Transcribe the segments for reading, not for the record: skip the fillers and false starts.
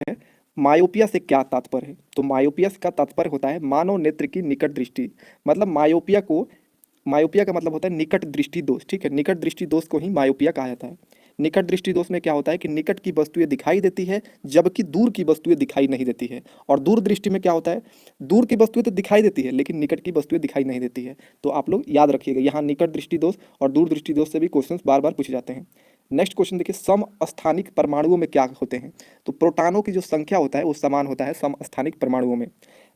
है मायोपिया से क्या तात्पर्य है। तो मायोपिया का तात्पर्य होता है मानव नेत्र की निकट दृष्टि। मतलब मायोपिया का मतलब होता है निकट दृष्टि दोष। ठीक है, निकट दृष्टि दोष को ही मायोपिया कहा जाता है। निकट दृष्टि दोष में क्या होता है कि निकट की वस्तुएं दिखाई देती है जबकि दूर की वस्तुएं दिखाई नहीं देती है। और दूर दृष्टि में क्या होता है, दूर की वस्तुएं तो दिखाई देती है लेकिन निकट की वस्तुएं दिखाई नहीं देती है। तो आप लोग याद रखिएगा, यहाँ निकट दृष्टि दोष और दूर दृष्टि दोष से भी क्वेश्चन बार बार पूछे जाते हैं। नेक्स्ट क्वेश्चन देखिए, समस्थानिक परमाणुओं में क्या होते हैं। तो प्रोटॉनों की जो संख्या होता है वो समान होता है समस्थानिक परमाणुओं में।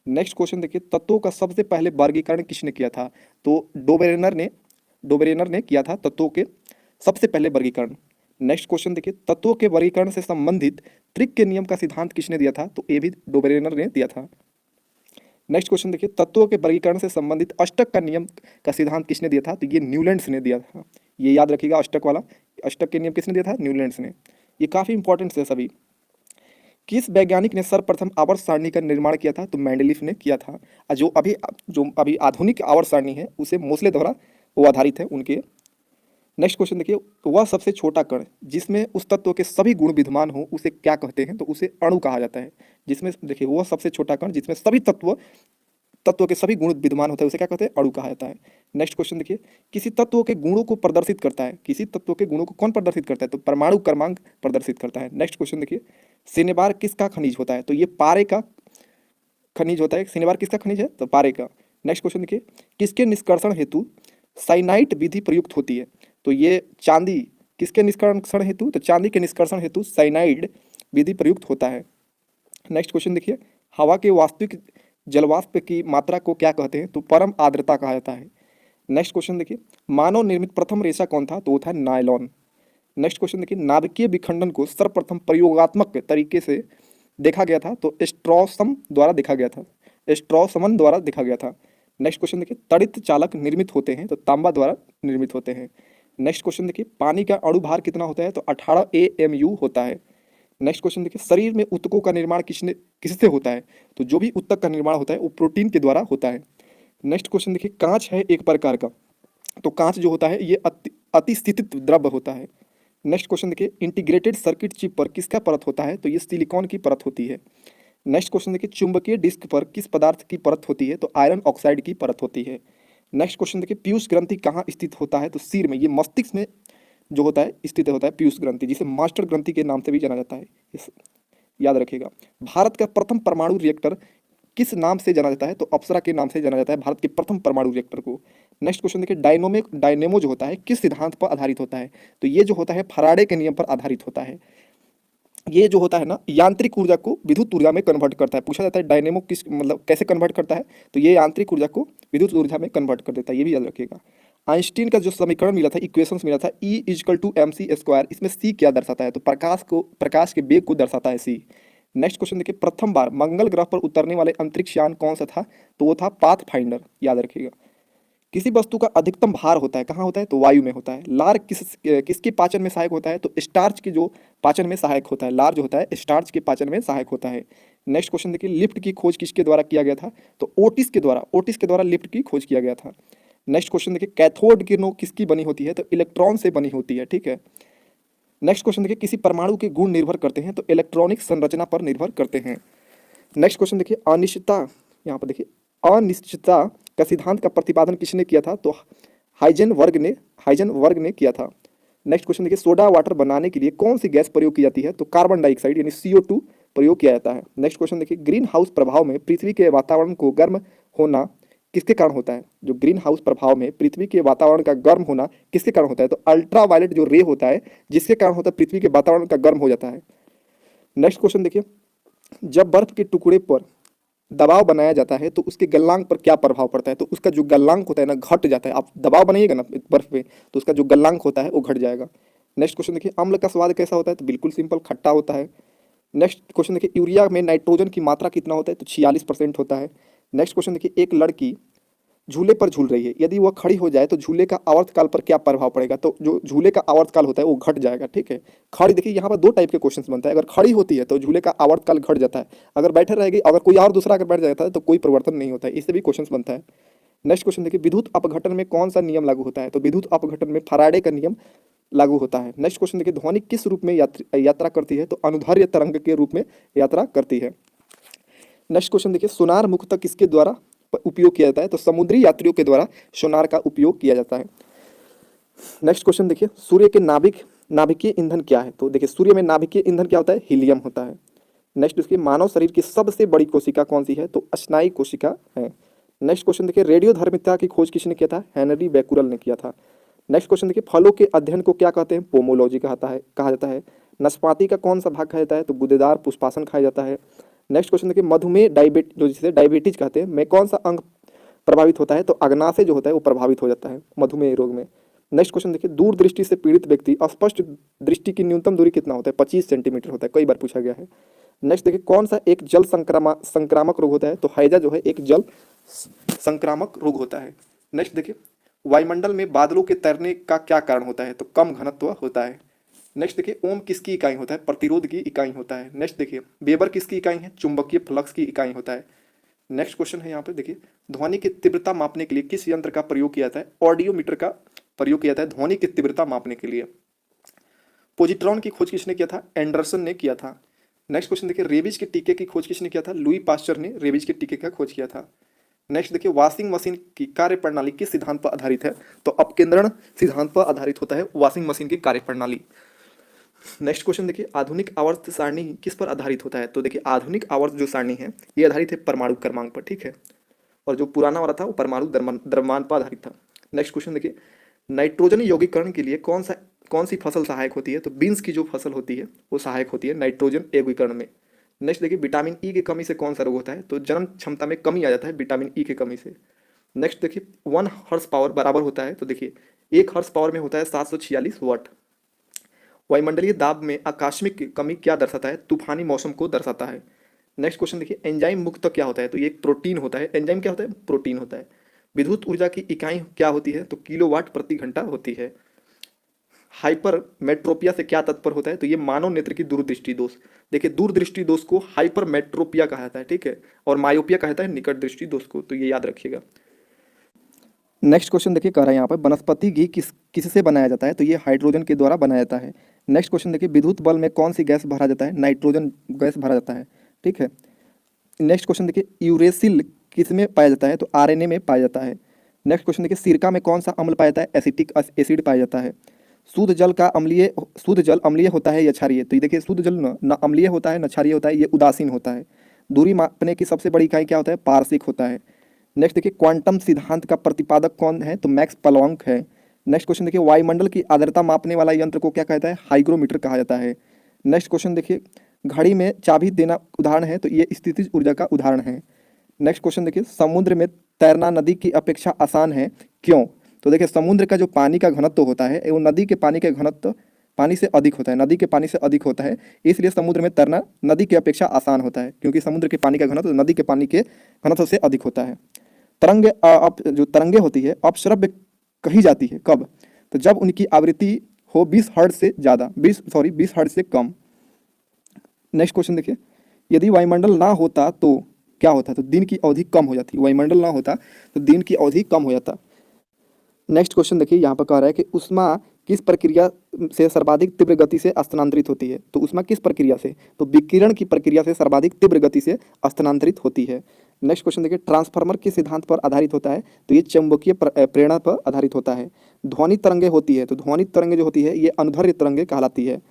नेक्स्ट क्वेश्चन देखिए, तत्वों का सबसे पहले वर्गीकरण किसने किया था। तो डोबरेनर ने किया था तत्वों के सबसे पहले वर्गीकरण। नेक्स्ट क्वेश्चन देखिए, तत्वों के वर्गीकरण से संबंधित त्रिक के नियम का सिद्धांत किसने दिया था। तो ये भी डोबरेनर ने दिया था। नेक्स्ट क्वेश्चन देखिए, तत्वों के वर्गीकरण से संबंधित अष्टक का नियम का सिद्धांत किसने दिया था। तो ये न्यूलैंड्स ने दिया था। ये याद रखिएगा, अष्टक वाला, अष्टक के नियम किसने दिया था, न्यूलैंड्स ने। ये काफी इंपॉर्टेंट है सभी। किस वैज्ञानिक ने सर्वप्रथम आवर्त सारणी का निर्माण किया था। तो मेंडलीफ ने किया था। और जो अभी आधुनिक आवर्त सारणी है उसे मोसले द्वारा वो आधारित है उनके। नेक्स्ट क्वेश्चन देखिए, वह सबसे छोटा कण जिसमें उस तत्व के सभी गुण विद्यमान हो उसे क्या कहते हैं। तो उसे अणु कहा जाता है। जिसमें देखिए, वह सबसे छोटा कण जिसमें सभी तत्व के सभी गुण विद्यमान होते हैं उसे क्या कहते हैं, अणु कहा जाता है। नेक्स्ट क्वेश्चन देखिए, किसी तत्व के गुणों को प्रदर्शित करता है, किसी तत्व के गुणों को कौन प्रदर्शित करता है। तो परमाणु क्रमांक प्रदर्शित करता है। नेक्स्ट क्वेश्चन देखिए, सिनेबार किसका खनिज होता है। तो ये पारे का खनिज होता है। सिनेबार किसका खनिज है, तो पारे का। नेक्स्ट क्वेश्चन देखिए, किसके निष्कर्षण हेतु साइनाइट विधि प्रयुक्त होती है। तो ये चांदी किसके निष्कर्षण हेतु, तो चांदी के निष्कर्षण हेतु साइनाइड विधि प्रयुक्त होता है। नेक्स्ट क्वेश्चन देखिए, हवा के वास्तविक जलवाष्प की मात्रा को क्या कहते हैं। तो परम आर्द्रता कहा जाता है। नेक्स्ट क्वेश्चन देखिए, मानव निर्मित प्रथम रेशा कौन था। तो वो था नायलॉन। नेक्स्ट क्वेश्चन देखिए, नाभिकीय विखंडन को सर्वप्रथम प्रयोगात्मक तरीके से देखा गया था। तो स्ट्रॉसम द्वारा देखा गया था, स्ट्रॉसमन द्वारा देखा गया था। नेक्स्ट क्वेश्चन देखिए, तड़ित चालक निर्मित होते हैं। तो तांबा द्वारा निर्मित होते हैं। नेक्स्ट क्वेश्चन देखिए, पानी का अणु भार कितना होता है। तो 18 AMU होता है। नेक्स्ट क्वेश्चन देखिए, शरीर में ऊतकों का निर्माण किससे होता है। तो जो भी ऊतक का निर्माण होता है वो प्रोटीन के द्वारा होता है। नेक्स्ट क्वेश्चन देखिए, कांच है एक प्रकार का। तो कांच जो होता है ये अतिस्थितित द्रव्य होता है। नेक्स्ट क्वेश्चन देखिए, इंटीग्रेटेड सर्किट चिप पर किसका परत होता है। तो ये सिलिकॉन की परत होती है। नेक्स्ट क्वेश्चन देखिए, चुंबकीय डिस्क पर किस पदार्थ की परत होती है। तो आयरन ऑक्साइड की परत होती है। नेक्स्ट क्वेश्चन देखिए, पीयूष ग्रंथि कहाँ स्थित होता है। तो सिर में, ये मस्तिष्क में जो होता है स्थित होता है पीयूष ग्रंथि, जिसे मास्टर ग्रंथि के नाम से भी जाना जाता है। इस याद रखिएगा। भारत का प्रथम परमाणु रिएक्टर किस नाम से जाना जाता है। तो अप्सरा के नाम से जाना जाता है भारत के प्रथम परमाणु रिएक्टर को। नेक्स्ट क्वेश्चन देखिए, डायनेमो जो होता है किस सिद्धांत पर आधारित होता है। तो ये जो होता है फैराडे के नियम पर आधारित होता है। ये जो होता है ना, यांत्रिक ऊर्जा को विद्युत ऊर्जा में कन्वर्ट करता है। पूछा जाता है डायनेमो किस मतलब कैसे कन्वर्ट करता है। तो ये यांत्रिक ऊर्जा को विद्युत ऊर्जा में कन्वर्ट कर देता है। ये भी याद रखिएगा। आइंस्टीन का जो समीकरण मिला था, इक्वेशंस मिला था, E=mc², इसमें c क्या दर्शाता है। तो प्रकाश के वेग को दर्शाता है c। नेक्स्ट क्वेश्चन देखिए, प्रथम बार मंगल ग्रह पर उतरने वाले अंतरिक्ष यान कौन सा था। तो वो था पाथफाइंडर। याद रखिएगा। किसी वस्तु का अधिकतम भार होता है कहाँ होता है। तो वायु में होता है। लार किसके पाचन में सहायक होता है। तो स्टार्च की जो पाचन में सहायक होता है, लार जो होता है स्टार्च के पाचन में सहायक होता है। नेक्स्ट क्वेश्चन देखिए, लिफ्ट की खोज किसके द्वारा किया गया था। तो ओटिस के द्वारा लिफ्ट की खोज किया गया था। नेक्स्ट क्वेश्चन देखिए, कैथोड किरणों किसकी बनी होती है। तो इलेक्ट्रॉन से बनी होती है। ठीक है। नेक्स्ट क्वेश्चन देखिए, किसी परमाणु के गुण निर्भर करते हैं। तो इलेक्ट्रॉनिक संरचना पर निर्भर करते हैं। नेक्स्ट क्वेश्चन देखिए, अनिश्चितता, यहाँ पर देखिए अनिश्चितता का सिद्धांत का प्रतिपादन किसने किया था। तो हाइजेनबर्ग ने किया था। नेक्स्ट क्वेश्चन देखिए, सोडा वाटर बनाने के लिए कौन सी गैस प्रयोग की जाती है। तो कार्बन डाइऑक्साइड यानी CO2 प्रयोग किया जाता है। नेक्स्ट क्वेश्चन देखिए, ग्रीन हाउस प्रभाव में पृथ्वी के वातावरण को गर्म होना किसके कारण होता है। जो ग्रीन हाउस प्रभाव में पृथ्वी के वातावरण का गर्म होना किसके कारण होता है। तो अल्ट्रा वायलेट जो रे होता है जिसके कारण होता है पृथ्वी के वातावरण का गर्म हो जाता है। नेक्स्ट क्वेश्चन देखिए, जब बर्फ के टुकड़े पर दबाव बनाया जाता है तो उसके गलनांक पर क्या प्रभाव पड़ता है। तो उसका जो गलनांक होता है ना घट जाता है। आप दबाव बनाइएगा ना बर्फ पे तो उसका जो गलनांक होता है वो घट जाएगा। नेक्स्ट क्वेश्चन देखिए, अम्ल का स्वाद कैसा होता है। तो बिल्कुल सिंपल, खट्टा होता है। नेक्स्ट क्वेश्चन देखिए, यूरिया में नाइट्रोजन की मात्रा कितना होता है। तो 46% होता है। नेक्स्ट क्वेश्चन देखिए, एक लड़की झूले पर झूल रही है, यदि वह खड़ी हो जाए तो झूले का आवर्तकाल पर क्या प्रभाव पड़ेगा। तो जो झूले का आवर्तकाल होता है वो घट जाएगा। ठीक है। खड़ी देखिए, यहाँ पर दो टाइप के क्वेश्चन बनता है। अगर खड़ी होती है तो झूले का आवर्तकाल घट जाता है। अगर बैठे रहेगी, अगर कोई और दूसरा अगर बैठ जाता है तो कोई परिवर्तन नहीं होता है। इससे भी क्वेश्चन बनता है। नेक्स्ट क्वेश्चन देखिए, विद्युत अपघटन में कौन सा नियम लागू होता है। तो विद्युत अपघटन में फैराडे का नियम लागू होता है। नेक्स्ट क्वेश्चन देखिए, ध्वनि किस रूप में यात्रा करती है? तो अनुदैर्घ्य तरंग के रूप में यात्रा करती है। नेक्स्ट क्वेश्चन देखिए, सोनार मुख्यतः किसके द्वारा उपयोग किया जाता है? तो समुद्री यात्रियों के द्वारा सोनार का उपयोग किया जाता है। नेक्स्ट क्वेश्चन देखिए, सूर्य के नाभिकीय ईंधन क्या है? तो देखिए, सूर्य में नाभिकीय ईंधन क्या होता है? हीलियम होता है। नेक्स्ट देखिए, मानव शरीर की सबसे बड़ी कोशिका कौन सी है? तो स्नायु कोशिका है। नेक्स्ट क्वेश्चन देखिए, रेडियोधर्मिता की खोज किसने किया था? हेनरी बैकुरल ने किया था। नेक्स्ट क्वेश्चन देखिए, फलों के अध्ययन को क्या कहते हैं? पोमोलॉजी कहा जाता है। नाशपाती का कौन सा भाग खाया जाता है? तो गुदेदार पुष्पासन खाया जाता है। नेक्स्ट क्वेश्चन देखिए, मधुमेह जो जिसे डायबिटीज कहते हैं में कौन सा अंग प्रभावित होता है? तो अग्नाशय जो होता है वो प्रभावित हो जाता है मधुमेह रोग में। नेक्स्ट क्वेश्चन देखिए, दूर दृष्टि से पीड़ित व्यक्ति अस्पष्ट दृष्टि की न्यूनतम दूरी कितना होता है? 25 सेंटीमीटर होता है, कई बार पूछा गया है। नेक्स्ट देखिए, कौन सा एक जल संक्रामक रोग होता है? तो हैजा जो है एक जल संक्रामक रोग होता है। नेक्स्ट देखिए, वायुमंडल में बादलों के तैरने का क्या कारण होता है? तो कम घनत्व होता है। नेक्स्ट देखिए, ओम किसकी इकाई होता है? प्रतिरोध की इकाई होता है। नेक्स्ट देखिए, वेबर किसकी इकाई है? चुंबकीय फ्लक्स की इकाई होता है। नेक्स्ट क्वेश्चन है यहाँ पे देखिए, ध्वनि की तीव्रता मापने के लिए किस यंत्र का प्रयोग किया जाता है? ऑडियोमीटर का प्रयोग किया जाता है ध्वनि की तीव्रता मापने के लिए। पोजिट्रॉन की खोज किसने किया था? एंडरसन ने किया था। नेक्स्ट क्वेश्चन देखिए, रेबीज के टीके की खोज किसने किया था? लुई पास्चर ने रेबीज के टीके का खोज किया था। नेक्स्ट देखिए, वॉशिंग मशीन की कार्यप्रणाली किस सिद्धांत पर आधारित है? तो अपकेंद्रण सिद्धांत पर आधारित होता है वॉशिंग मशीन की कार्यप्रणाली। नेक्स्ट क्वेश्चन देखिए, आधुनिक आवर्त सारणी किस पर आधारित होता है? तो देखिए, आधुनिक आवर्त जो सारणी है ये आधारित है परमाणु क्रमांक पर, ठीक है। और जो पुराना वाला था वो परमाणु द्रव्यमान पर आधारित था। नेक्स्ट क्वेश्चन देखिए, नाइट्रोजन यौगिकरण के लिए कौन सी फसल सहायक होती है? तो बीन्स की जो फसल होती है वो सहायक होती है नाइट्रोजन यौगिकरण में। नेक्स्ट देखिए, विटामिन ई की कमी से कौन सा रोग होता है? तो जन्म क्षमता में कमी आ जाता है विटामिन ई की कमी से। नेक्स्ट देखिए, 1 हॉर्स पावर बराबर होता है, तो देखिए 1 हॉर्स पावर में होता है 746 वाट। वायुमंडलीय दाब में आकस्मिक कमी क्या दर्शाता है? तूफानी मौसम को दर्शाता है। नेक्स्ट क्वेश्चन देखिए, एंजाइम मुक्त क्या होता है? तो ये एक प्रोटीन होता है। एंजाइम क्या होता है? प्रोटीन होता है। विद्युत ऊर्जा की इकाई क्या होती है? तो किलोवाट प्रति घंटा होती है। हाइपरमेट्रोपिया से क्या तात्पर्य होता है? तो ये मानव नेत्र की दूरदृष्टि दोष। देखिए, दूरदृष्टि दोष को हाइपरमेट्रोपिया कहा जाता है, ठीक है, और मायोपिया कहा जाता है निकट दृष्टि दोष को, तो ये याद रखिएगा। नेक्स्ट क्वेश्चन देखिए, कह रहा है यहाँ पर वनस्पति घी किससे बनाया जाता है? तो ये हाइड्रोजन के द्वारा बनाया जाता है। नेक्स्ट क्वेश्चन देखिए, विद्युत बल्ब में कौन सी गैस भरा जाता है? नाइट्रोजन गैस भरा जाता है, ठीक है। नेक्स्ट क्वेश्चन देखिए, यूरेसिल किस में पाया जाता है? तो आरएनए में पाया जाता है। नेक्स्ट क्वेश्चन देखिए, सिरका में कौन सा अम्ल पाया जाता है? एसिटिक एसिड पाया जाता है। शुद्ध जल अम्लीय होता है या क्षारीय? तो ये देखिए, शुद्ध जल न अम्लीय होता है न क्षारीय होता है, ये उदासीन होता है। दूरी मापने की सबसे बड़ी इकाई क्या होता है? पारसिक होता है। नेक्स्ट देखिए, क्वांटम सिद्धांत का प्रतिपादक कौन है? तो मैक्स प्लॉन्क है। नेक्स्ट क्वेश्चन देखिए, वायुमंडल की आर्द्रता मापने वाला यंत्र को क्या कहता है? हाइग्रोमीटर कहा जाता है। नेक्स्ट क्वेश्चन देखिए, घड़ी में चाबी देना उदाहरण है, तो ये स्थितिज ऊर्जा का उदाहरण है। नेक्स्ट क्वेश्चन देखिए, समुद्र में तैरना नदी की अपेक्षा आसान है, क्यों? तो देखिए, समुद्र का जो पानी का घनत्व होता है वो नदी के पानी के घनत्व पानी से अधिक होता है, नदी के पानी से अधिक होता है, इसलिए समुद्र में तैरना नदी की अपेक्षा आसान होता है, क्योंकि समुद्र के पानी का घनत्व नदी के पानी के घनत्व से अधिक होता है। जो तरंगे होती है अपश्रव्य कही जाती है कब? तो जब उनकी आवृत्ति हो 20 हर्ट्ज से ज़्यादा, 20 हर्ट्ज से कम। नेक्स्ट क्वेश्चन देखिए, यदि वायुमंडल ना होता तो क्या होता? तो दिन की अवधि कम हो जाती। वायुमंडल ना होता तो दिन की अवधि कम हो जाता। नेक्स्ट क्वेश्चन देखिए, यहाँ पर कह रहा है कि ऊष्मा किस प्रक्रिया से सर्वाधिक तीव्र गति से स्थानांतरित होती है? तो ऊष्मा किस प्रक्रिया से? तो विकिरण की प्रक्रिया से सर्वाधिक तीव्र गति से स्थानांतरित होती है। नेक्स्ट क्वेश्चन देखिए, ट्रांसफार्मर किस सिद्धांत पर आधारित होता है? तो ये चुंबकीय प्रेरणा पर आधारित होता है। ध्वनि तरंगे होती है, तो ध्वनि तरंगे जो होती है ये अनुदैर्घ्य तरंगे कहलाती है।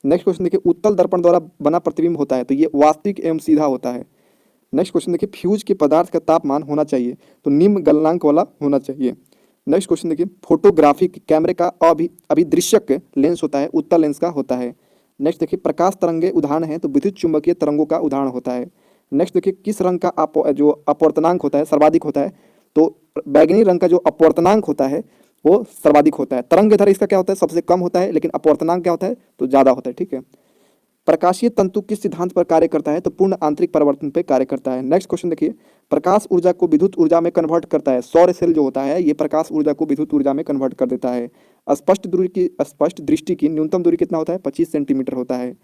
नेक्स्ट क्वेश्चन देखिए, उत्तल दर्पण द्वारा बना प्रतिबिंब होता है, तो ये वास्तविक एवं सीधा होता है। नेक्स्ट क्वेश्चन देखिए, फ्यूज के पदार्थ का तापमान होना चाहिए, तो निम्न गलनांक वाला होना चाहिए। नेक्स्ट क्वेश्चन देखिए, फोटोग्राफिक कैमरे का अभिदृश्यक लेंस होता है, उत्तल लेंस का होता है। नेक्स्ट देखिए, प्रकाश तरंगे उदाहरण है, तो विद्युत चुंबकीय तरंगों का उदाहरण होता है। नेक्स्ट देखिए, किस रंग का जो अपवर्तनांक होता है सर्वाधिक होता है? तो बैगनी रंग का जो अपवर्तनांक होता है वो सर्वाधिक होता है। तरंग दैर्घ्य इसका क्या होता है? सबसे कम होता है, लेकिन अपवर्तनांक क्या होता है? तो ज़्यादा होता है, ठीक है। प्रकाशीय तंतु किस सिद्धांत पर कार्य करता है? तो पूर्ण आंतरिक परिवर्तन पर कार्य करता है। नेक्स्ट क्वेश्चन देखिए, प्रकाश ऊर्जा को विद्युत ऊर्जा में कन्वर्ट करता है। सौर सेल जो होता है ये प्रकाश ऊर्जा को विद्युत ऊर्जा में कन्वर्ट कर देता है। स्पष्ट दृष्टि की न्यूनतम दूरी कितना होता है? 25 सेंटीमीटर होता है।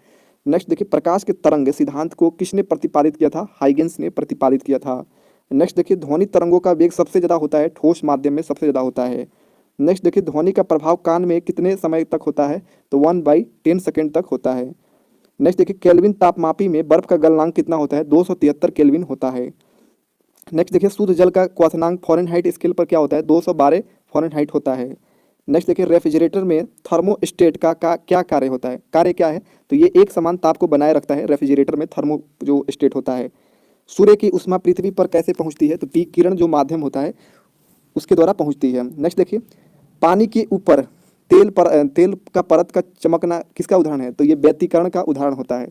नेक्स्ट देखिए, प्रकाश के तरंग सिद्धांत को किसने प्रतिपादित किया था? हाइगेंस ने प्रतिपादित किया था। नेक्स्ट देखिए, ध्वनि तरंगों का वेग सबसे ज़्यादा होता है ठोस माध्यम में, सबसे ज़्यादा होता है। नेक्स्ट देखिए, ध्वनि का प्रभाव कान में कितने समय तक होता है, तो 1/10 सेकेंड तक होता है। नेक्स्ट देखिए, केल्विन तापमापी में बर्फ का गलनांक कितना होता है, 273 केल्विन होता है। नेक्स्ट देखिए, शुद्ध जल का क्वथनांक फ़ारेनहाइट स्केल पर क्या होता है, 212 फ़ारेनहाइट होता है। नेक्स्ट देखिए, रेफ्रिजरेटर में थर्मोस्टेट का क्या कार्य होता है, कार्य क्या है, तो ये एक समान ताप को बनाए रखता है। रेफ्रिजरेटर में थर्मो जो स्टेट होता है। सूर्य की ऊष्मा पृथ्वी पर कैसे पहुंचती है, तो विकिरण जो माध्यम होता है उसके द्वारा पहुंचती है। नेक्स्ट देखिए, पानी के ऊपर तेल का परत का चमकना किसका उदाहरण है, तो ये व्यतिकरण का उदाहरण होता है।